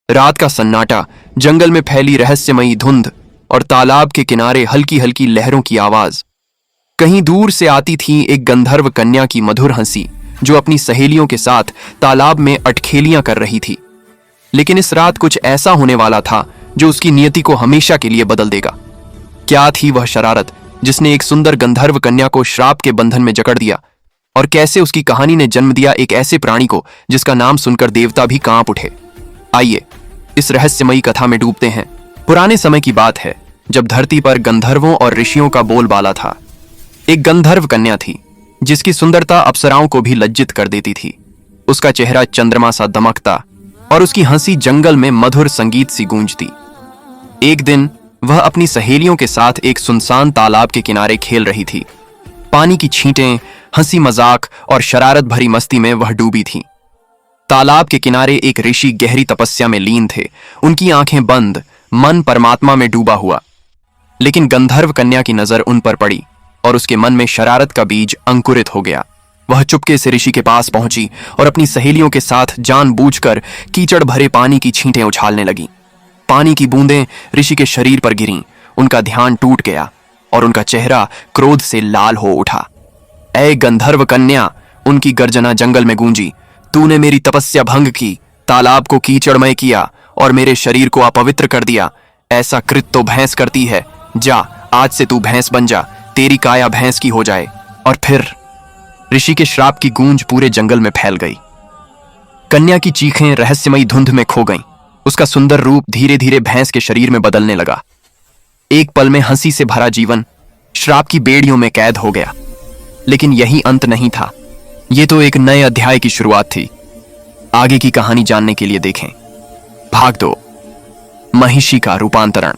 रात का सन्नाटा, जंगल में फैली रहस्यमयी धुंध और तालाब के किनारे हल्की हल्की लहरों की आवाज। कहीं दूर से आती थी एक गंधर्व कन्या की मधुर हंसी, जो अपनी सहेलियों के साथ तालाब में अटखेलियां कर रही थी। लेकिन इस रात कुछ ऐसा होने वाला था जो उसकी नियति को हमेशा के लिए बदल देगा। क्या थी वह शरारत जिसने एक सुंदर गंधर्व कन्या को श्राप के बंधन में जकड़ दिया, और कैसे उसकी कहानी ने जन्म दिया एक ऐसे प्राणी को जिसका नाम सुनकर देवता भी कांप उठे। आइए इस रहस्यमयी कथा में डूबते हैं। पुराने समय की बात है, जब धरती पर गंधर्वों और ऋषियों का बोलबाला था। एक गंधर्व कन्या थी जिसकी सुंदरता अप्सराओं को भी लज्जित कर देती थी। उसका चेहरा चंद्रमा सा दमकता और उसकी हंसी जंगल में मधुर संगीत सी गूंजती। एक दिन वह अपनी सहेलियों के साथ एक सुनसान तालाब के किनारे खेल रही थी। पानी की छींटें, हंसी मजाक और शरारत भरी मस्ती में वह डूबी थी। तालाब के किनारे एक ऋषि गहरी तपस्या में लीन थे, उनकी आंखें बंद, मन परमात्मा में डूबा हुआ। लेकिन गंधर्व कन्या की नजर उन पर पड़ी और उसके मन में शरारत का बीज अंकुरित हो गया। वह चुपके से ऋषि के पास पहुंची और अपनी सहेलियों के साथ जानबूझकर कीचड़ भरे पानी की छींटें उछालने लगी। पानी की बूंदें ऋषि के शरीर पर गिरीं, उनका ध्यान टूट गया और उनका चेहरा क्रोध से लाल हो उठा। ऐ गंधर्व कन्या, उनकी गर्जना जंगल में गूंजी, तूने मेरी तपस्या भंग की, तालाब को कीचड़मय किया और मेरे शरीर को अपवित्र कर दिया। ऐसा कृत्य तो भैंस करती है। जा, आज से तू भैंस बन जा, तेरी काया भैंस की हो जाए। और फिर ऋषि के श्राप की गूंज पूरे जंगल में फैल गई। कन्या की चीखें रहस्यमयी धुंध में खो गईं। उसका सुंदर रूप धीरे धीरे भैंस के शरीर में बदलने लगा। एक पल में हंसी से भरा जीवन श्राप की बेड़ियों में कैद हो गया। लेकिन यही अंत नहीं था, यह तो एक नए अध्याय की शुरुआत थी। आगे की कहानी जानने के लिए देखें भाग 2, महिषी का रूपांतरण।